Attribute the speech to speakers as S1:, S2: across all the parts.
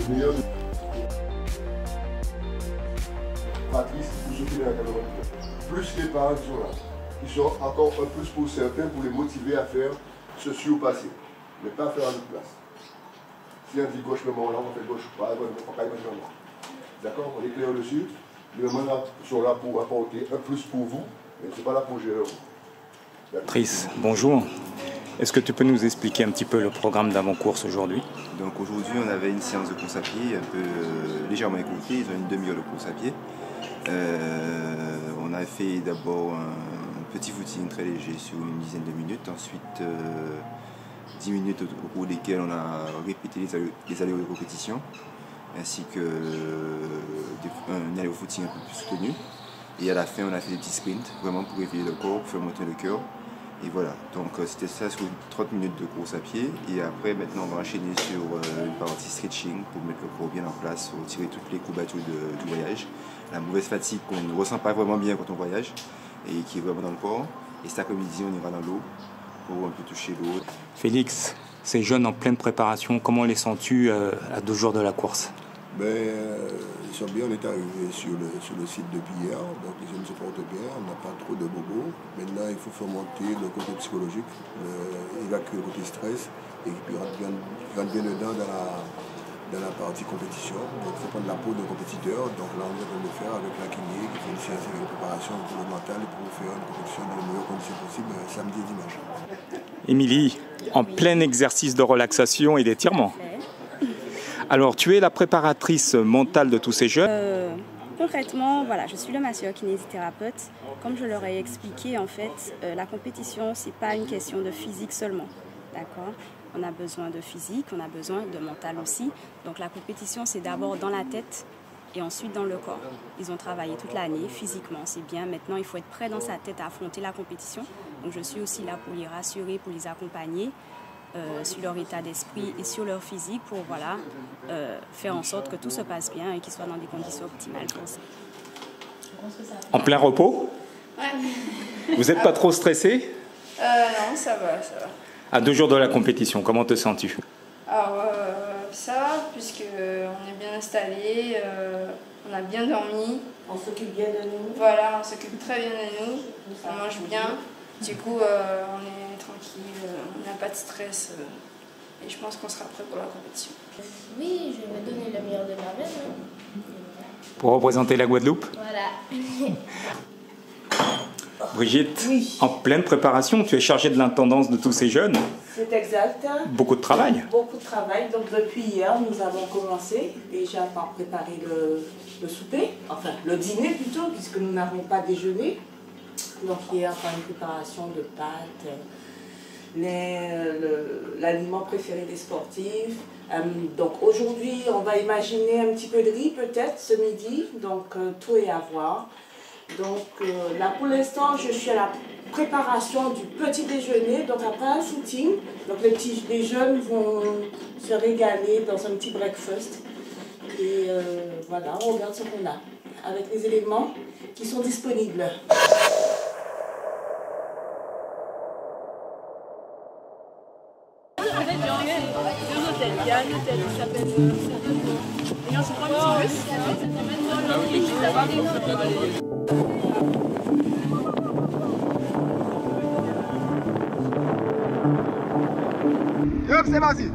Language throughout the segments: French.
S1: Le meilleur de Patrice, pour s'occuper de la caméra. Plus les parents qui sont là, qui sont encore un plus pour certains pour les motiver à faire ceci ou passé, mais pas faire à notre place. Si on dit gauche, le moment là, on fait gauche, pas, on ne peut pas imaginer là. D'accord? On est clair dessus. Les moments sont là pour apporter un plus pour vous, mais ce n'est pas là pour gérer vous.
S2: Patrice, bonjour. Est-ce que tu peux nous expliquer un petit peu le programme d'avant-course aujourd'hui?
S3: Donc aujourd'hui, on avait une séance de course à pied un peu légèrement écourtée. Ils ont une demi-heure de course à pied. On a fait d'abord un petit footing très léger sur une dizaine de minutes. Ensuite, 10 minutes au cours desquelles on a répété les allées de compétition, ainsi que un allée au footing un peu plus soutenu. Et à la fin, on a fait des petits sprints, vraiment pour réveiller le corps, pour faire monter le cœur. Et voilà, donc c'était ça sur 30 minutes de course à pied. Et après, maintenant, on va enchaîner sur une partie stretching pour mettre le corps bien en place, pour retirer toutes les courbatures du voyage. La mauvaise fatigue qu'on ne ressent pas vraiment bien quand on voyage et qui est vraiment dans le corps. Et cet après-midi, on ira dans l'eau pour un peu toucher l'eau.
S2: Félix, ces jeunes en pleine préparation, comment les sens-tu à 2 jours de la course?
S1: Ils sont bien, on est arrivé sur le site depuis hier, donc les jeunes se portent bien, on n'a pas trop de bobos. Maintenant, il faut faire monter le côté psychologique, évacuer le côté stress, et puis rentrer bien dedans dans la partie compétition. Donc il faut prendre la peau d'un compétiteur, donc là on est en train de le faire avec la kiné, qui fait une séance de préparation pour le mental et pour faire une compétition dans les meilleures conditions possibles samedi et dimanche.
S2: Émilie, en plein exercice de relaxation et d'étirement. Alors, tu es la préparatrice mentale de tous ces jeunes.
S4: Concrètement, voilà, je suis le masseur kinésithérapeute. Comme je leur ai expliqué, en fait, la compétition, ce n'est pas une question de physique seulement. D'accord ? On a besoin de physique, on a besoin de mental aussi. Donc la compétition, c'est d'abord dans la tête et ensuite dans le corps. Ils ont travaillé toute l'année, physiquement, c'est bien. Maintenant, il faut être prêt dans sa tête à affronter la compétition. Donc je suis aussi là pour les rassurer, pour les accompagner. Sur leur état d'esprit et sur leur physique pour voilà, faire en sorte que tout se passe bien et qu'ils soient dans des conditions optimales pour ça.
S2: En plein repos?
S5: Ouais.
S2: Vous n'êtes pas trop stressé?
S5: Non, ça va, ça va.
S2: À 2 jours de la compétition, comment te sens-tu?
S5: Alors, ça va, puisqu'on est bien installé, on a bien dormi.
S6: On s'occupe bien de nous.
S5: Voilà, on s'occupe très bien de nous, on mange bien. Du coup, on est tranquille, on n'a pas de stress et je pense qu'on sera prêt pour la compétition.
S6: Oui, je vais donner le meilleur de moi-même.
S2: Pour représenter la Guadeloupe?
S6: Voilà.
S2: Brigitte,
S7: oui.
S2: En pleine préparation, tu es chargée de l'intendance de tous ces jeunes.
S7: C'est exact.
S2: Beaucoup de travail.
S7: Beaucoup de travail. Donc depuis hier, nous avons commencé déjà par préparer le souper, enfin le dîner plutôt, puisque nous n'avons pas déjeuné. Donc hier, par une préparation de pâtes, l'aliment préféré des sportifs. Donc aujourd'hui, on va imaginer un petit peu de riz peut-être ce midi, donc tout est à voir. Donc là pour l'instant, je suis à la préparation du petit déjeuner, donc après un footing. Donc les jeunes vont se régaler dans un petit breakfast. Et voilà, on regarde ce qu'on a avec les éléments qui sont disponibles.
S8: Il y a un hôtel qui s'appelle et on se prend un petit bus.
S1: Hop, c'est vas-y.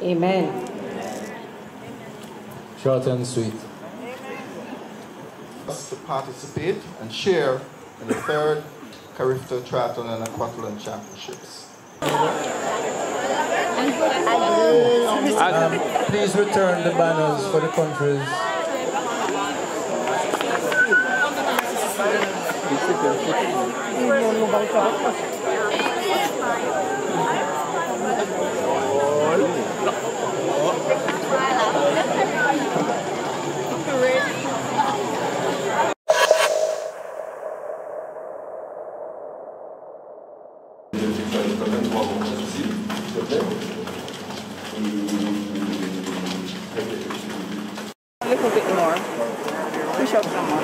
S9: Amen.
S10: Short and sweet.
S11: To participate and share in the 3rd Carifta Triathlon and Aquathlon Championships.
S10: Please return the banners for the countries.
S12: A little bit more. Push up some more.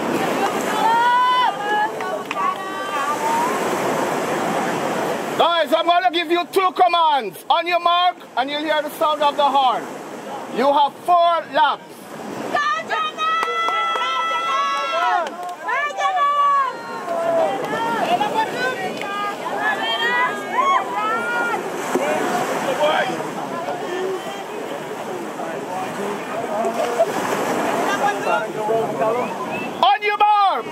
S13: Guys, I'm going to give you 2 commands. On your mark, and you'll hear the sound of the horn. You have 4 laps. On your mark!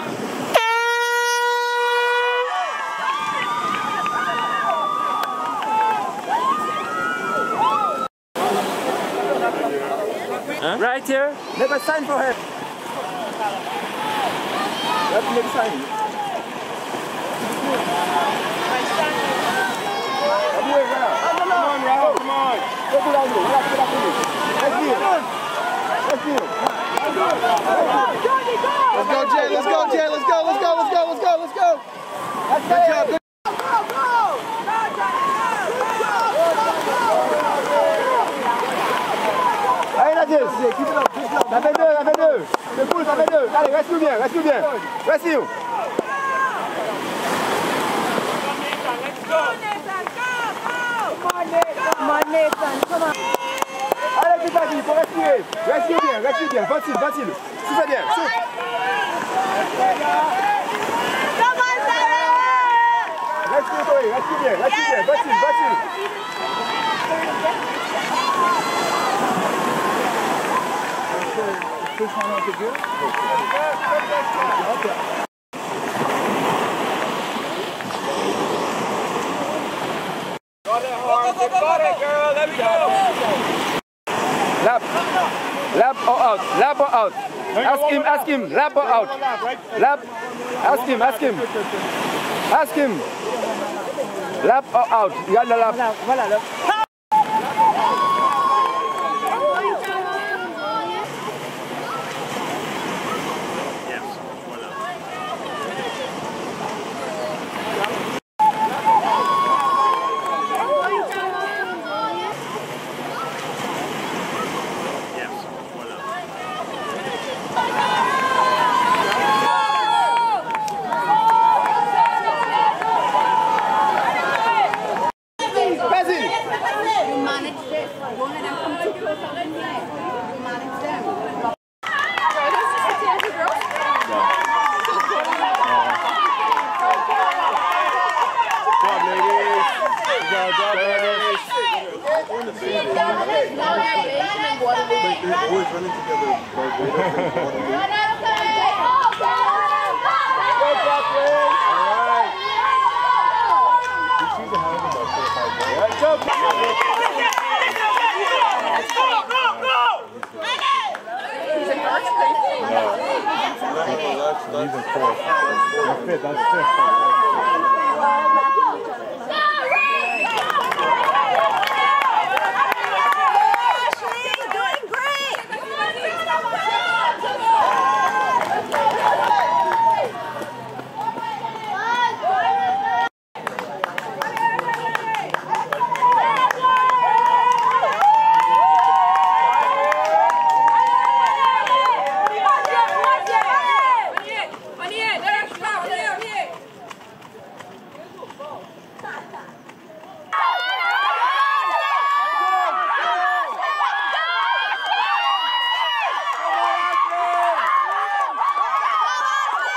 S14: Huh? Right here, make a sign for him. Let's make a sign. Come on, Rahul, come on. Let's do that. Let's do it.
S13: Let's go, Jay. Let's go, Jay. Let's go. Let's go. Let's go. Let's go. Let's go. Good job. Good.
S14: Allez, Nadir. Ça fait 2, ça fait 2. C'est cool, ça fait 2. Allez, reste-nous bien, reste-nous bien. Reste-nous.
S8: Come on, Nathan, come on.
S14: Allez, plus facile, il faut respirer. Reste bien. Facile. Souffle bien, souffle. Reste bien. Facile.
S13: Got it, girl. Let me go.
S14: Lap or out. Ask him. Lap or out. Lap. Ask him. Lap or out. Il y a le lap. Voilà.
S8: Go,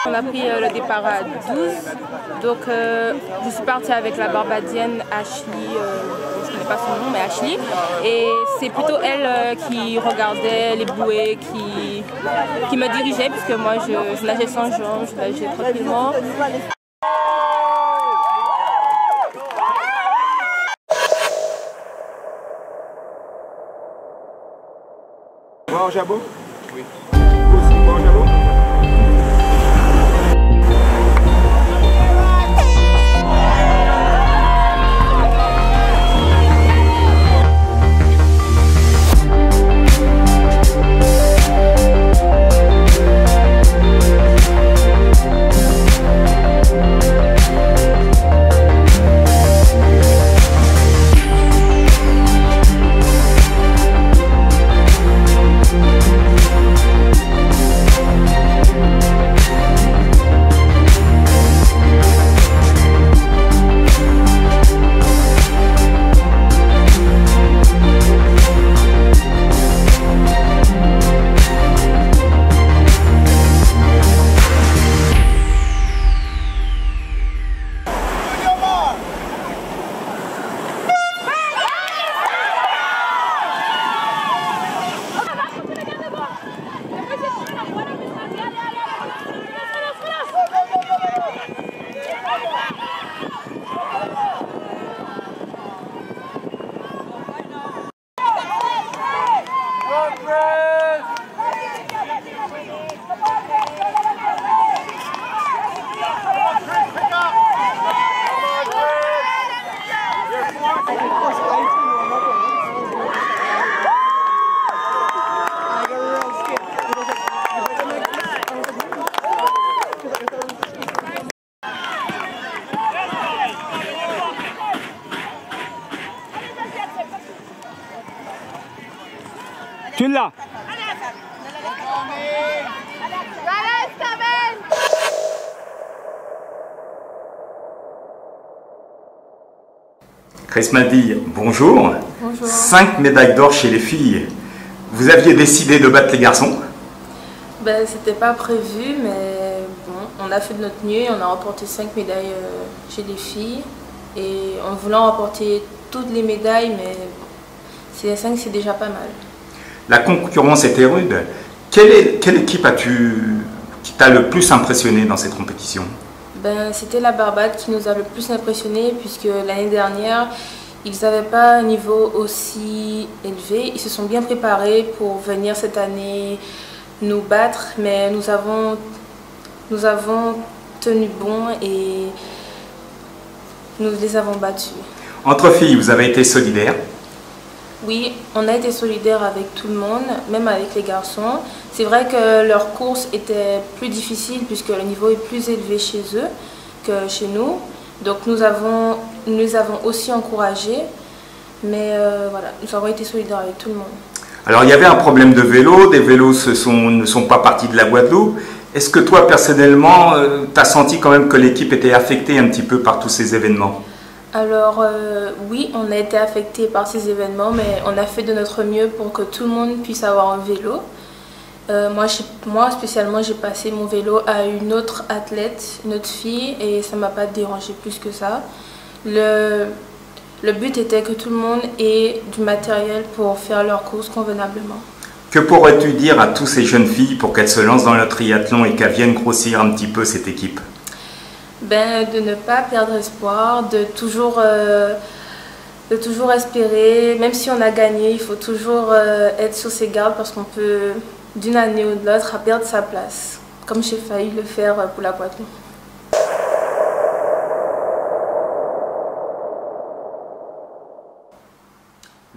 S9: On a pris le départ à 12, donc je suis partie avec la Barbadienne Ashley, je ne connais pas son nom, mais Ashley, et c'est plutôt elle qui regardait les bouées, qui me dirigeait, puisque moi je nageais sans jambes, je nageais tranquillement.
S14: Bon, Jabot? Oui.
S2: Tu l'as. Chris Madi, bonjour.
S9: Bonjour.
S2: 5 médailles d'or chez les filles. Vous aviez décidé de battre les garçons?
S9: Ben, c'était pas prévu, mais bon, on a fait de notre mieux et on a remporté 5 médailles chez les filles. Et en voulant remporter toutes les médailles, mais bon, 5 c'est déjà pas mal.
S2: La concurrence était rude. Quelle équipe qui t'a le plus impressionné dans cette compétition?
S9: Ben, c'était la Barbade qui nous a le plus impressionné, puisque l'année dernière, ils n'avaient pas un niveau aussi élevé. Ils se sont bien préparés pour venir cette année nous battre, mais nous avons tenu bon et nous les avons battus.
S2: Entre filles, vous avez été solidaires?
S9: Oui, on a été solidaires avec tout le monde, même avec les garçons. C'est vrai que leur course était plus difficile puisque le niveau est plus élevé chez eux que chez nous. Donc nous les avons aussi encouragés, mais voilà, nous avons été solidaires avec tout le monde.
S2: Alors il y avait un problème de vélo, des vélos ne sont pas partis de la Guadeloupe. Est-ce que toi personnellement, tu as senti quand même que l'équipe était affectée un petit peu par tous ces événements?
S9: Alors oui, on a été affecté par ces événements, mais on a fait de notre mieux pour que tout le monde puisse avoir un vélo. Moi spécialement, j'ai passé mon vélo à une autre athlète, une autre fille, et ça ne m'a pas dérangé plus que ça. Le but était que tout le monde ait du matériel pour faire leur course convenablement.
S2: Que pourrais-tu dire à toutes ces jeunes filles pour qu'elles se lancent dans le triathlon et qu'elles viennent grossir un petit peu cette équipe?
S9: Ben, de ne pas perdre espoir, de toujours de toujours espérer, même si on a gagné, il faut toujours être sur ses gardes parce qu'on peut, d'une année ou de l'autre, perdre sa place, comme j'ai failli le faire pour la Guadeloupe.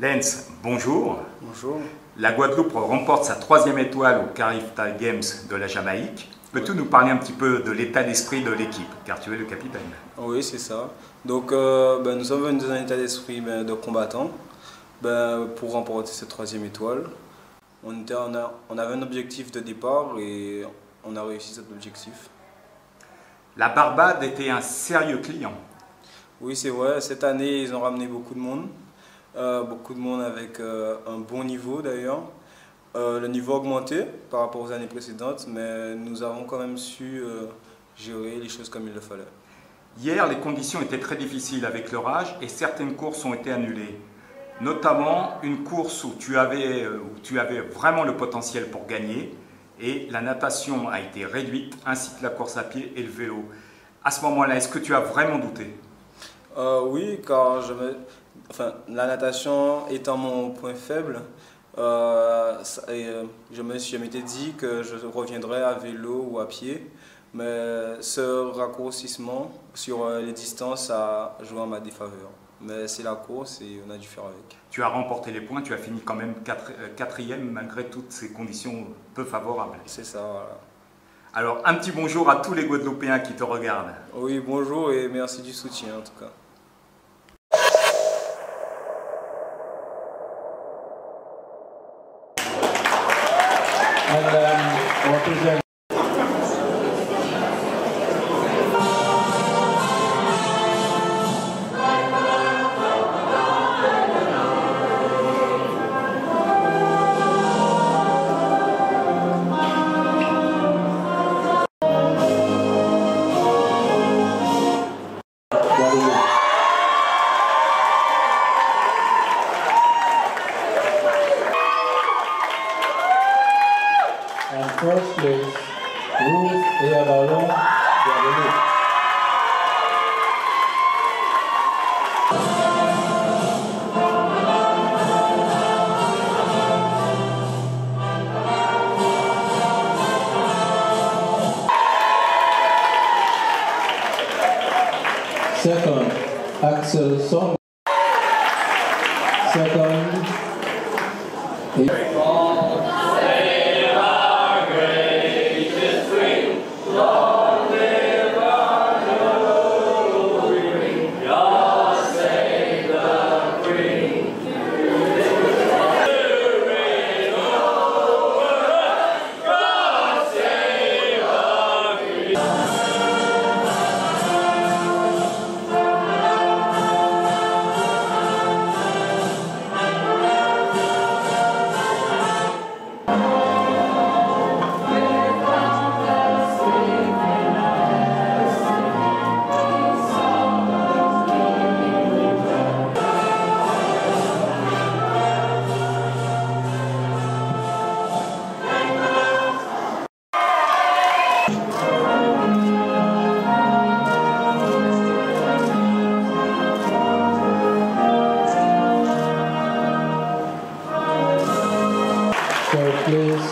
S2: Lens, bonjour.
S15: Bonjour.
S2: La Guadeloupe remporte sa 3e étoile au Carifta Games de la Jamaïque. Peux-tu nous parler un petit peu de l'état d'esprit de l'équipe, car tu es le capitaine?
S15: Oui, c'est ça. Donc, nous sommes venus dans un état d'esprit de combattant pour remporter cette 3e étoile. On avait un objectif de départ et on a réussi cet objectif.
S2: La Barbade était un sérieux client.
S15: Oui, c'est vrai. Cette année, ils ont ramené beaucoup de monde. Beaucoup de monde avec un bon niveau d'ailleurs. Le niveau a augmenté par rapport aux années précédentes, mais nous avons quand même su gérer les choses comme il le fallait.
S2: Hier, les conditions étaient très difficiles avec l'orage et certaines courses ont été annulées. Notamment une course où tu avais vraiment le potentiel pour gagner et la natation a été réduite, ainsi que la course à pied et le vélo. À ce moment-là, est-ce que tu as vraiment douté?
S15: Oui, car la natation étant mon point faible, je m'étais dit que je reviendrais à vélo ou à pied, mais ce raccourcissement sur les distances a joué en ma défaveur. Mais c'est la course et on a dû faire avec.
S2: Tu as remporté les points, tu as fini quand même 4e malgré toutes ces conditions peu favorables.
S15: C'est ça, voilà.
S2: Alors un petit bonjour à tous les Guadeloupéens qui te regardent.
S15: Oui, bonjour et merci du soutien en tout cas.
S10: And first place, Ruth Eabalon, Guadeloupe. Second, Axel Song. Second, third place,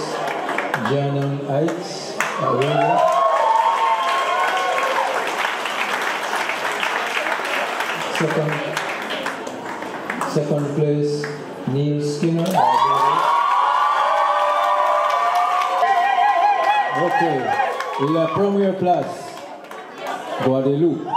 S10: Janan Heights, Arena. Second place, Neil Skinner. Ok, et la première place, Guadeloupe.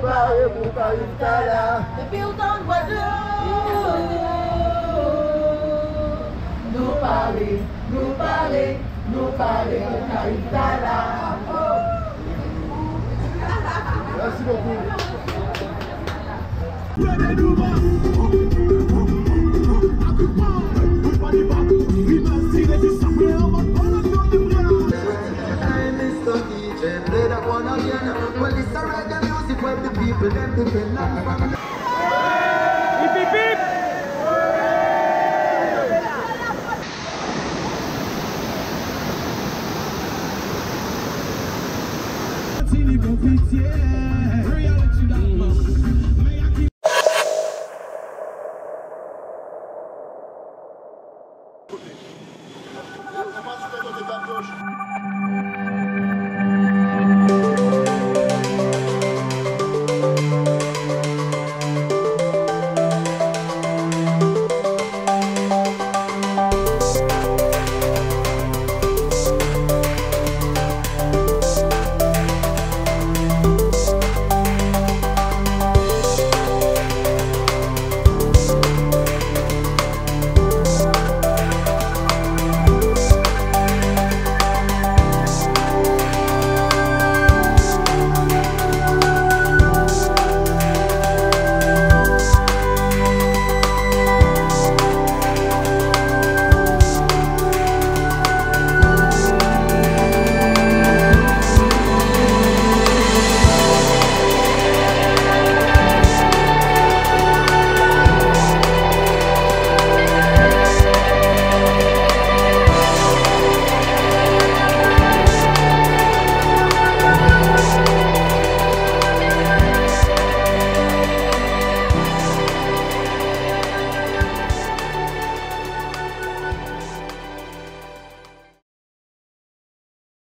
S16: parler pour Caribtala. Depuis autant de nous parler, nous parler, nous parler pour Caribtala.
S13: Merci beaucoup.